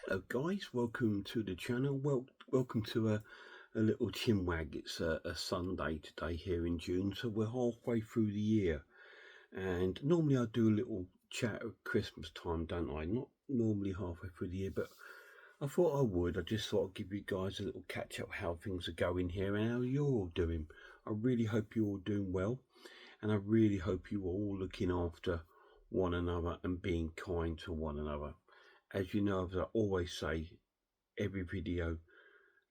Hello guys, welcome to the channel. Welcome to a little chinwag. It's a Sunday today here in June, so we're halfway through the year. And normally I do a little chat at Christmas time, don't I? Not normally halfway through the year, but I thought I would. I just thought I'd give you guys a little catch up how things are going here and how you're all doing. I really hope you're all doing well, and I really hope you are all looking after one another and being kind to one another. As you know, as I always say, every video,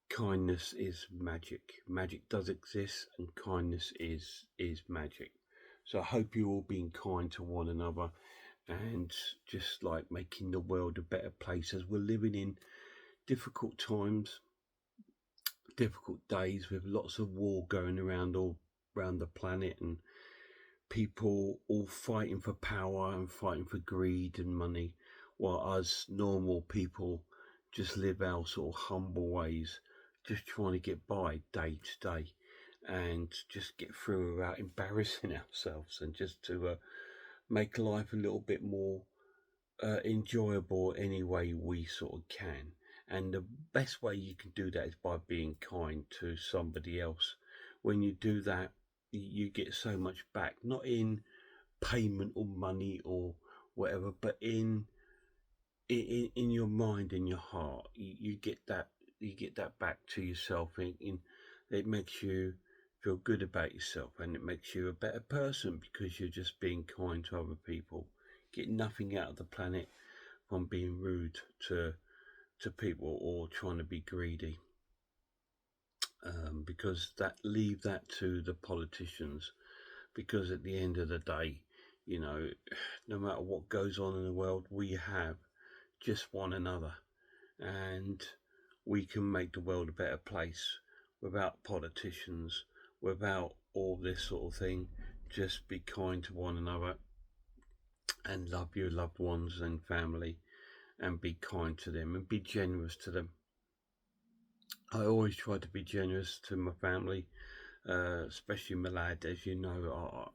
kindness is magic. Magic does exist, and kindness is magic. So I hope you're all being kind to one another and just like making the world a better place as we're living in difficult times, difficult days with lots of war going around all around the planet, and people all fighting for power and fighting for greed and money, while us normal people just live our sort of humble ways, just trying to get by day to day and just get through without embarrassing ourselves, and just to make life a little bit more enjoyable any way we sort of can. And the best way you can do that is by being kind to somebody else. When you do that, you get so much back, not in payment or money or whatever, but in your mind, in your heart. You get that back to yourself. It makes you feel good about yourself, and it makes you a better person because you're just being kind to other people. Get nothing out of the planet from being rude to people or trying to be greedy, because leave that to the politicians. Because at the end of the day, you know, no matter what goes on in the world, we have just one another, and we can make the world a better place without politicians, without all this sort of thing. Just be kind to one another and love your loved ones and family, and be kind to them and be generous to them. I always try to be generous to my family, especially my lad. As you know,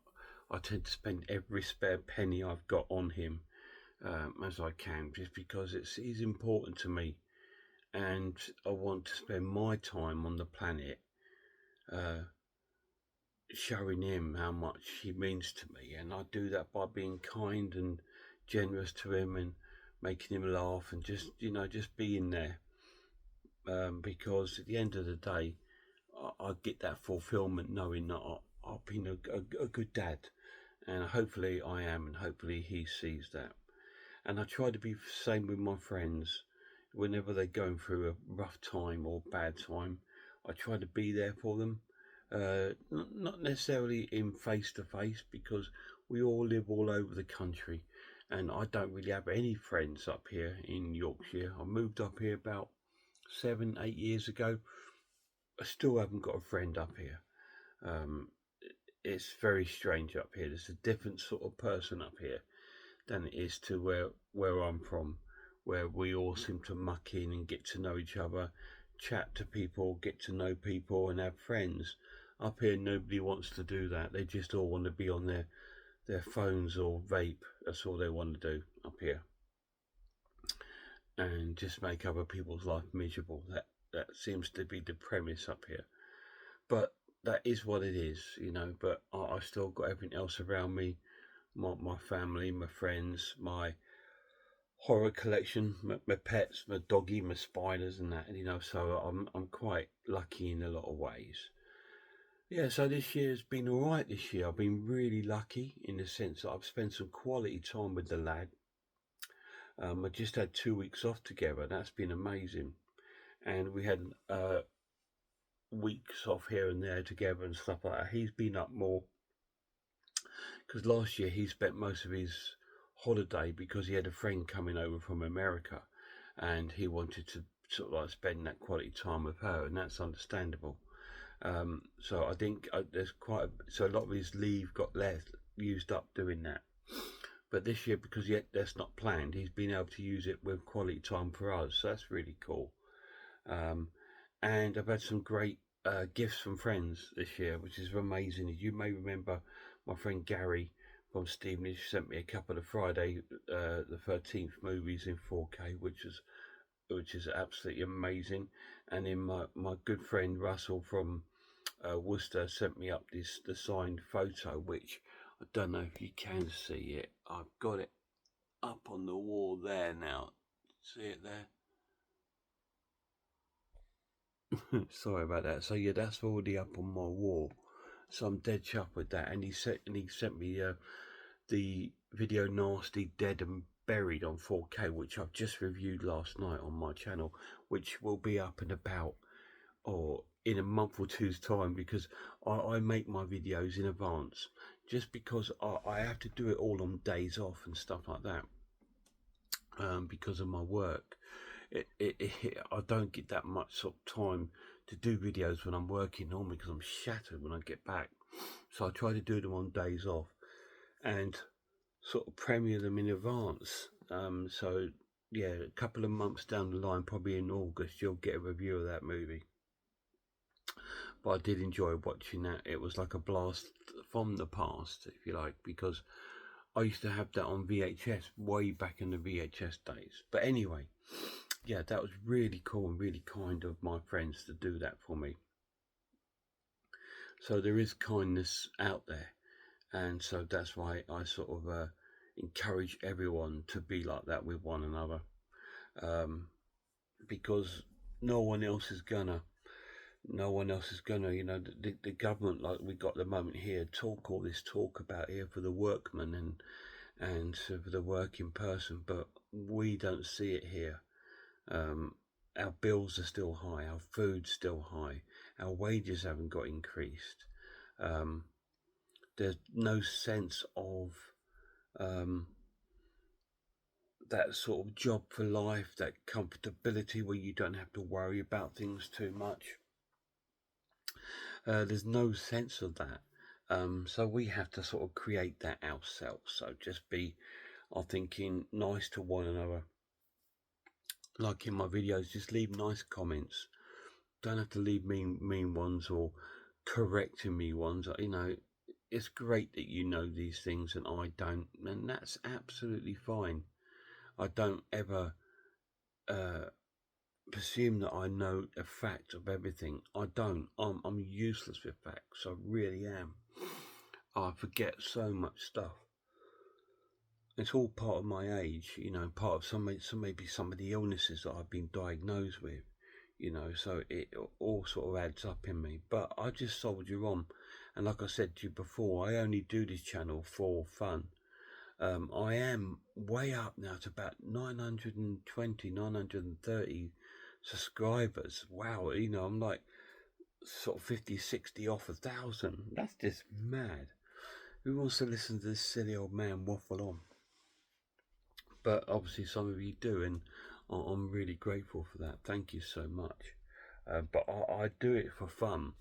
I tend to spend every spare penny I've got on him, as I can, just because he's important to me, and I want to spend my time on the planet uh, showing him how much he means to me. And I do that by being kind and generous to him and making him laugh, and just being there, because at the end of the day, I get that fulfillment knowing that I've been a good dad, and hopefully I am, and hopefully he sees that. And I try to be the same with my friends. Whenever they're going through a rough time or bad time, I try to be there for them. Not necessarily in face to face, because we all live all over the country, and I don't really have any friends up here in Yorkshire. I moved up here about 7-8 years ago. I still haven't got a friend up here. Um, it's very strange up here. There's a different sort of person up here than it is to where I'm from, where we all seem to muck in and get to know each other, chat to people, get to know people, and have friends. Up here, nobody wants to do that. They just all want to be on their phones or vape. That's all they want to do up here, and just make other people's life miserable. That seems to be the premise up here. But that is what it is, you know. But I still got everything else around me, my family, my friends, my horror collection, my pets, my doggy, my spiders, and that. And, you know, so I'm quite lucky in a lot of ways. Yeah, so this year's been all right. This year I've been really lucky in the sense that I've spent some quality time with the lad. I just had 2 weeks off together. That's been amazing, and we had weeks off here and there together and stuff like that. He's been up more because last year he spent most of his holiday because he had a friend coming over from America, and he wanted to sort of like spend that quality time with her, and that's understandable. So I think there's so a lot of his leave got used up doing that. But this year, because yet that's not planned, he's been able to use it with quality time for us. So that's really cool. And I've had some great gifts from friends this year, which is amazing. As you may remember, my friend Gary from Stevenage sent me a couple of Friday the 13th movies in 4K, which was which is absolutely amazing. And then my good friend Russell from Worcester sent me up the signed photo, which I don't know if you can see it. I've got it up on the wall there now. See it there? Sorry about that. So yeah, that's already up on my wall. So I'm dead chuffed with that. And he sent me the video Nasty Dead and Buried on 4K, which I've just reviewed last night on my channel, which will be up in about or in a month or two's time, because I make my videos in advance just because I have to do it all on days off and stuff like that, because of my work. I don't get that much sort of time to do videos when I'm working normally, because I'm shattered when I get back. So I try to do them on days off and sort of premiere them in advance. So yeah, a couple of months down the line, probably in August, you'll get a review of that movie. But I did enjoy watching that. It was like a blast from the past, if you like, because I used to have that on VHS way back in the VHS days. But anyway, yeah, that was really cool and really kind of my friends to do that for me. So there is kindness out there, and so that's why I sort of encourage everyone to be like that with one another, because no one else is gonna, you know, the government, like we got at the moment here, all this talk about here for the workman and for the working person, but we don't see it here. Our bills are still high, our food's still high, our wages haven't got increased. There's no sense of that sort of job for life, that comfortability where you don't have to worry about things too much. There's no sense of that. So we have to sort of create that ourselves. So just be, I'm thinking, nice to one another. Like in my videos, just leave nice comments. Don't have to leave mean ones or correcting me ones. You know, it's great that you know these things and I don't, and that's absolutely fine. I don't ever presume that I know a fact of everything. I don't. I'm useless with facts. I really am. I forget so much stuff. It's all part of my age, you know, part of maybe some of the illnesses that I've been diagnosed with, you know, so it all sort of adds up in me. But I just soldier on, and like I said to you before, I only do this channel for fun. I am way up now to about 920, 930 subscribers. Wow, you know, I'm like sort of 50, 60 off 1,000. That's just mad. Who wants to listen to this silly old man waffle on? But obviously some of you do, and I'm really grateful for that. Thank you so much. But I do it for fun,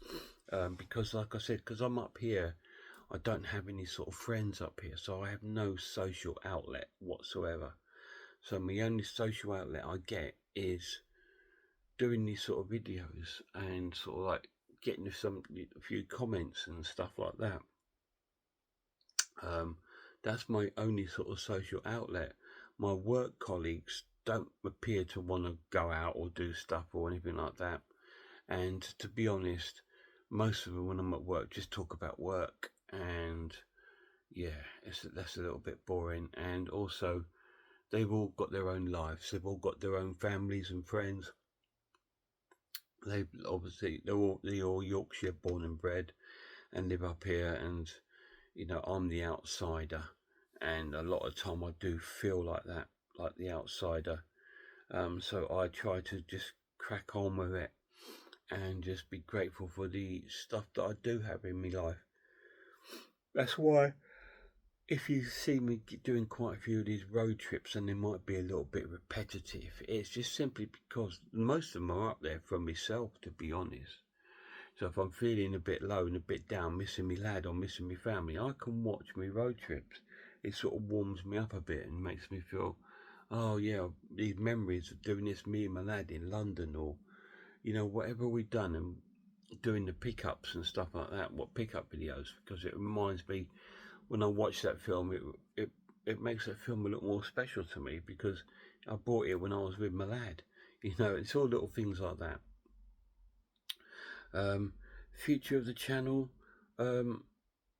because like I said, because I'm up here, I don't have any sort of friends up here, so I have no social outlet whatsoever. So my only social outlet I get is doing these sort of videos and sort of like getting a few comments and stuff like that. That's my only sort of social outlet. My work colleagues don't appear to want to go out or do stuff or anything like that. And to be honest, most of them when I'm at work just talk about work, and yeah, that's a little bit boring. And also, they've all got their own lives. They've all got their own families and friends. They're all Yorkshire born and bred and live up here, and you know, I'm the outsider, and a lot of time I do feel like that, like the outsider. So I try to just crack on with it and just be grateful for the stuff that I do have in my life. That's why if you see me doing quite a few of these road trips and they might be a little bit repetitive, it's just simply because most of them are up there for myself, to be honest. So if I'm feeling a bit low and a bit down, missing me lad or missing me family, I can watch me road trips. It sort of warms me up a bit and makes me feel, oh yeah, these memories of doing this, me and my lad in London, or, you know, whatever we've done, and doing the pickups and stuff like that, what pickup videos, because it reminds me, when I watch that film, it makes that film a little more special to me, because I bought it when I was with my lad. You know, it's all little things like that. Future of the channel, um,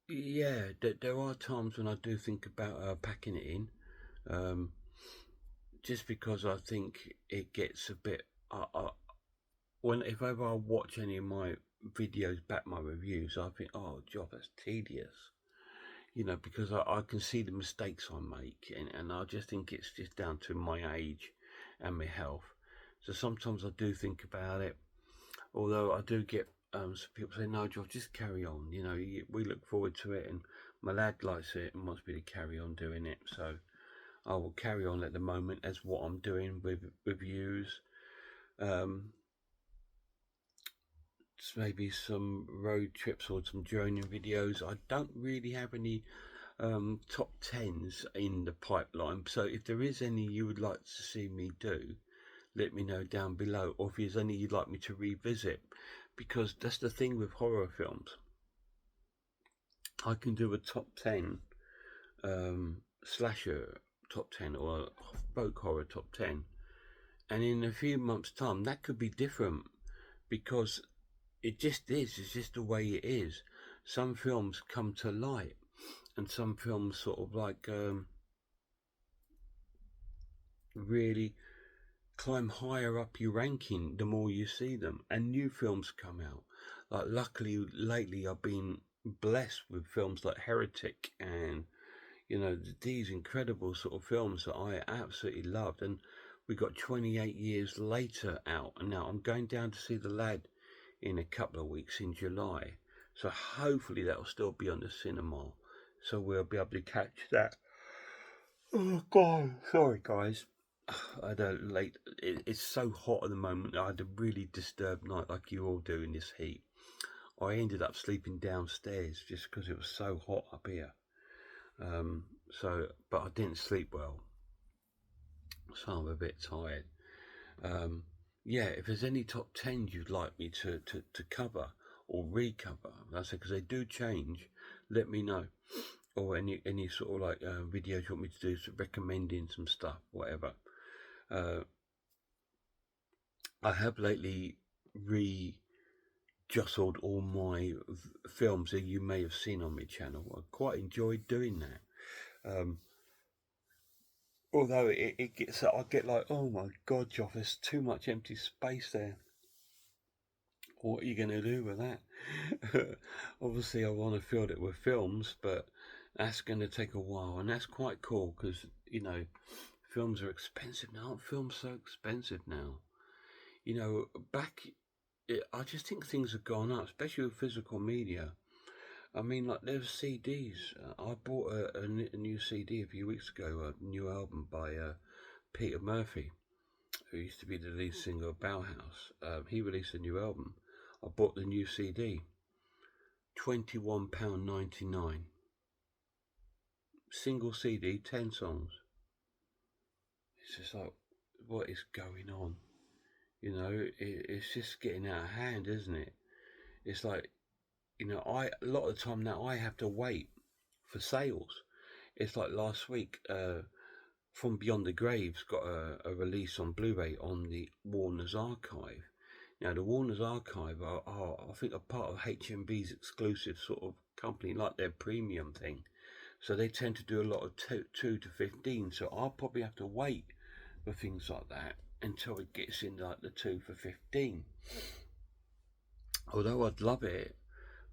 yeah, there are times when I do think about packing it in, um, just because I think it gets a bit. If ever I watch any of my videos back, my reviews, I think, oh, job, that's tedious. You know, because I can see the mistakes I make, and I just think it's just down to my age and my health. So sometimes I do think about it, although I do get some people say, no, George, just carry on. You know, we look forward to it, and my lad likes it and wants me to carry on doing it. So I will carry on at the moment as what I'm doing with reviews. Maybe some road trips or some journey videos. I don't really have any top 10s in the pipeline, so if there is any you would like to see me do, let me know down below, or if there's any you'd like me to revisit, because that's the thing with horror films. I can do a top 10 slasher top 10 or a folk horror top 10, and in a few months time that could be different, because it just is, it's just the way it is. Some films come to light, and some films sort of like really climb higher up your ranking the more you see them, and new films come out. Like, luckily lately I've been blessed with films like Heretic, and you know, these incredible sort of films that I absolutely loved. And we got 28 years later out, and now I'm going down to see The Lad in a couple of weeks in July, so hopefully that'll still be on the cinema, so we'll be able to catch that. Oh god, sorry guys. I had a late. It's so hot at the moment. I had a really disturbed night, like you all do in this heat. I ended up sleeping downstairs just because it was so hot up here. But I didn't sleep well, so I'm a bit tired. Um, yeah, if there's any top 10s you'd like me to cover or recover, I said, because they do change, let me know. Or any sort of like videos you want me to do, so recommending some stuff, whatever. Uh, I have lately jostled all my films that you may have seen on my channel. I quite enjoyed doing that. Although it gets, I get like, oh my god, Joff, there's too much empty space there. What are you going to do with that? Obviously, I want to fill it with films, but that's going to take a while, and that's quite cool because, you know, films are expensive now. Aren't films so expensive now? You know, I just think things have gone up, especially with physical media. I mean, like, there's CDs. I bought a new CD a few weeks ago, a new album by Peter Murphy, who used to be the lead singer of Bauhaus. He released a new album. I bought the new CD, £21.99. Single CD, 10 songs. It's just like, what is going on? You know, it's just getting out of hand, isn't it? It's like, you know, a lot of the time now I have to wait for sales. It's like last week, From Beyond the Graves got a release on Blu-ray on the Warner's Archive. Now, the Warner's Archive are I think, a part of HMV's exclusive sort of company, like their premium thing. So they tend to do a lot of 2 to 15. So I'll probably have to wait for things like that until it gets in like the 2 for 15. Although I'd love it,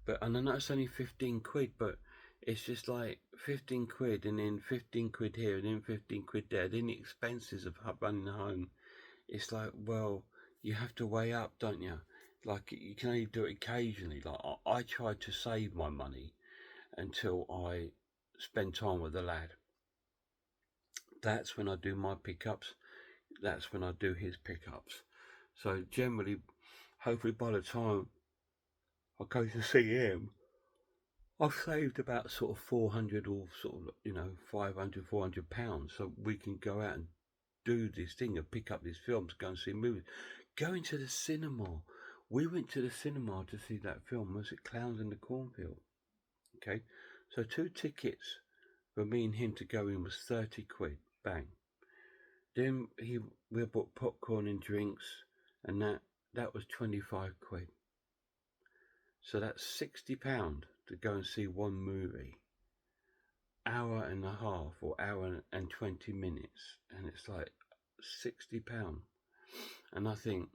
but, and I know it's only 15 quid, but it's just like 15 quid and then 15 quid here and then 15 quid there. Then the expenses of running home. It's like, well, you have to weigh up, don't you? Like, you can only do it occasionally. Like, I try to save my money until I spend time with the lad. That's when I do my pickups. That's when I do his pickups. So generally, hopefully by the time I go to see him, I've saved about sort of 400 or sort of, you know, 500, 400 pounds. So we can go out and do this thing and pick up these films, go and see movies. Going to the cinema. We went to the cinema to see that film. Was it Clowns in the Cornfield? Okay. So 2 tickets for me and him to go in was 30 quid. Bang. Then we bought popcorn and drinks, and that was 25 quid. So that's £60 to go and see one movie. Hour and a half or hour and 20 minutes, and it's like £60. And I think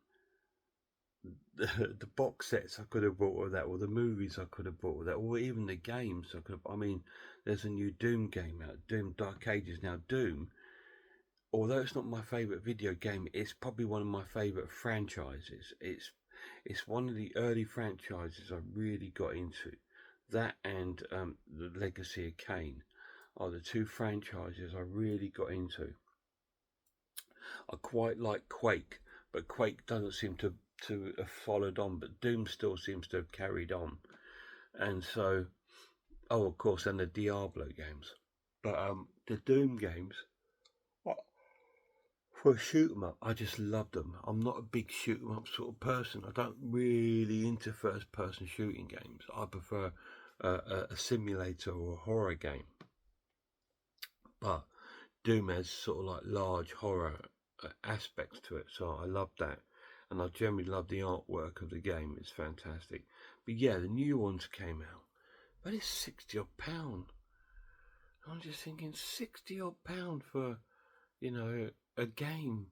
the box sets I could have bought with that, or the movies I could have bought with that, or even the games I could have. I mean, there's a new Doom game out, Doom Dark Ages. Now, Doom, although it's not my favourite video game, it's probably one of my favourite franchises. It's one of the early franchises I really got into. That and the Legacy of Kain are the two franchises I really got into. I quite like Quake, but Quake doesn't seem to have followed on, but Doom still seems to have carried on. And so, oh, of course, and the Diablo games. But the Doom games, for a shoot 'em up, I just loved them. I'm not a big shoot 'em up sort of person. I don't really into first person shooting games. I prefer a simulator or a horror game. But Doom has sort of like large horror aspects to it, so I love that. And I generally love the artwork of the game. It's fantastic. But yeah, the new ones came out, but it's £60 odd. I'm just thinking £60 odd for, you know, a game.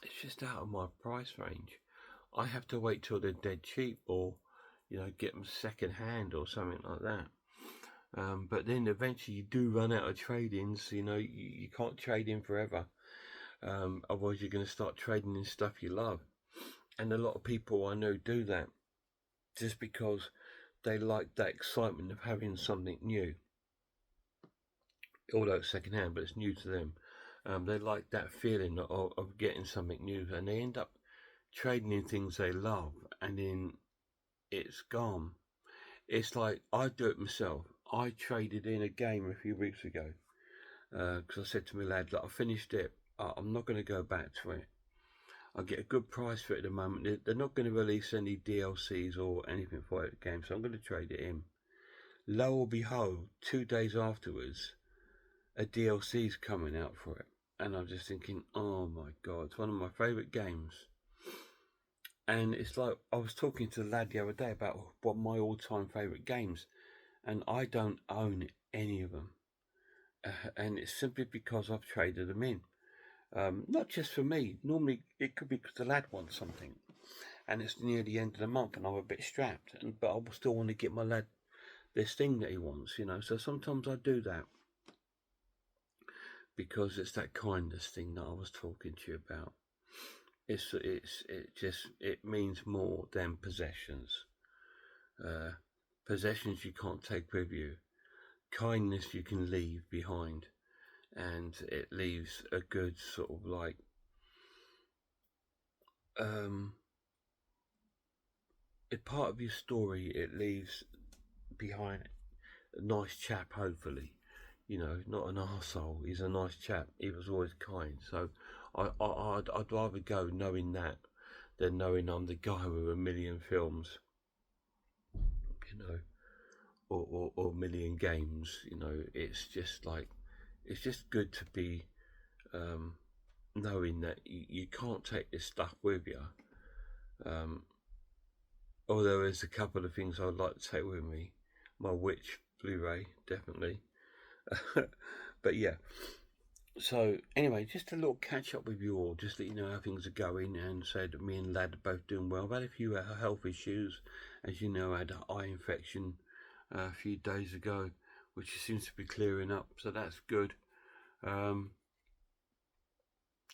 It's just out of my price range. I have to wait till they're dead cheap, or, you know, get them second hand or something like that. But then eventually you do run out of trade-ins. You know, you can't trade in forever. Otherwise you're going to start trading in stuff you love. And a lot of people I know do that just because they like that excitement of having something new. Although it's second hand, but it's new to them. They like that feeling of getting something new, and they end up trading in things they love, and then it's gone. It's like, I do it myself. I traded in a game a few weeks ago because I said to my lad, look, I finished it. I'm not going to go back to it. I get a good price for it at the moment. They're not going to release any DLCs or anything for it game, so I'm going to trade it in. Lo and behold, 2 days afterwards, a DLC's coming out for it. And I'm just thinking, oh my God, it's one of my favourite games. And it's like, I was talking to the lad the other day about what my all-time favourite games, and I don't own any of them. And it's simply because I've traded them in. Not just for me. Normally it could be because the lad wants something, and it's near the end of the month, and I'm a bit strapped. But I will still want to get my lad this thing that he wants, you know. So sometimes I do that because it's that kindness thing that I was talking to you about. It means more than possessions. Possessions you can't take with you. Kindness you can leave behind. And it leaves a good sort of like a part of your story. It leaves behind a nice chap, hopefully, you know, not an arsehole. He's a nice chap. He was always kind. So I'd rather go knowing that than knowing I'm the guy with a million films, you know, or a million games. You know, it's just like, it's just good to be knowing that you can't take this stuff with you. Although there's a couple of things I'd like to take with me. My Witch Blu-ray, definitely. But yeah. So anyway, just a little catch up with you all, just let you know how things are going, and say that me and Lad are both doing well. I've had a few health issues. As you know, I had an eye infection a few days ago, which seems to be clearing up, so that's good.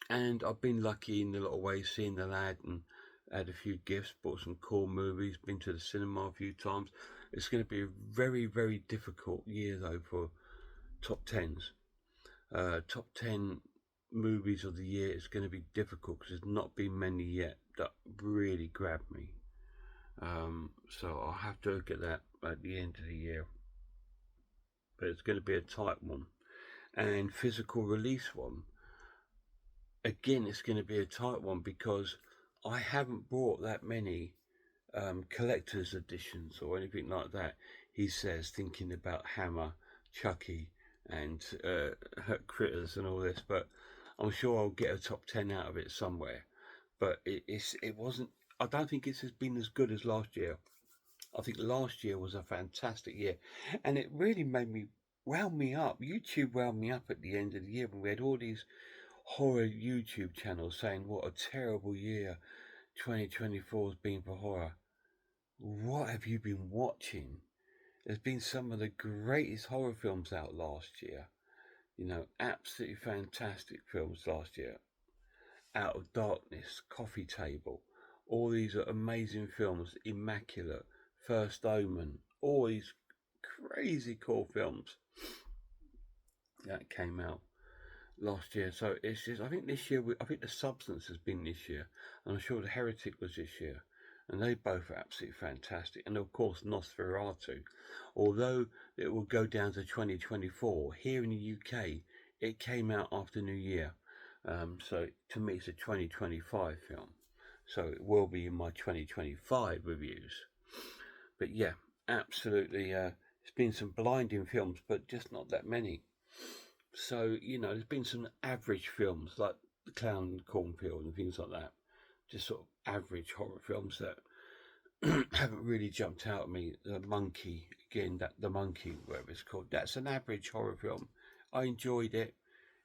And I've been lucky in a lot of ways, seeing the lad, and had a few gifts, bought some cool movies, been to the cinema a few times. It's going to be a very, very difficult year though for top 10s. Top 10 movies of the year is going to be difficult because there's not been many yet that really grabbed me. So I'll have to look at that at the end of the year. But it's going to be a tight one. And physical release one, again, it's going to be a tight one because I haven't bought that many collector's editions or anything like that. He says, thinking about Hammer, Chucky, and Critters and all this, but I'm sure I'll get a top 10 out of it somewhere. But it wasn't. I don't think it's been as good as last year. I think last year was a fantastic year, and it really made me wound me up. YouTube wound me up at the end of the year when we had all these horror YouTube channels saying what a terrible year 2024 has been for horror. What have you been watching? There's been some of the greatest horror films out last year. You know, absolutely fantastic films last year. Out of Darkness, Coffee Table, all these are amazing films. Immaculate, First Omen, all these crazy cool films that came out last year. So it's just, I think this year, I think The Substance has been this year, and I'm sure The Heretic was this year, and they both are absolutely fantastic. And of course, Nosferatu, although it will go down to 2024, here in the UK, it came out after New Year. So to me, it's a 2025 film. So it will be in my 2025 reviews. But yeah, absolutely. It's been some blinding films, but just not that many. So, you know, there's been some average films like The Clown in the Cornfield and things like that. Just sort of average horror films that haven't really jumped out at me. The Monkey, again, The Monkey, whatever it's called, that's an average horror film. I enjoyed it.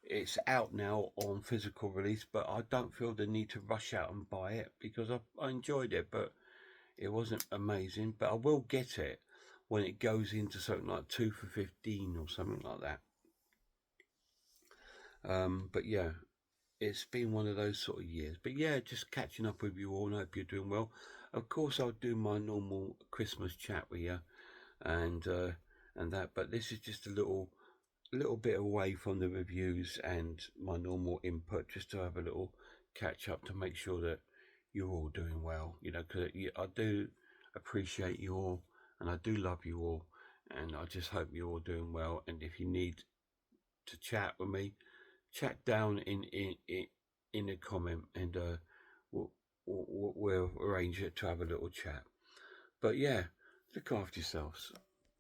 It's out now on physical release, but I don't feel the need to rush out and buy it because I enjoyed it, but it wasn't amazing. But I will get it when it goes into something like 2 for 15 or something like that. But yeah, it's been one of those sort of years. But yeah, just catching up with you all, and I hope you're doing well. Of course, I'll do my normal Christmas chat with you, and that. But this is just a little bit away from the reviews and my normal input, just to have a little catch up to make sure that you're all doing well. You know, because I do appreciate you all, and I do love you all, and I just hope you're all doing well. And if you need to chat with me, chat down in a comment, and we'll arrange it to have a little chat. But yeah, look after yourselves.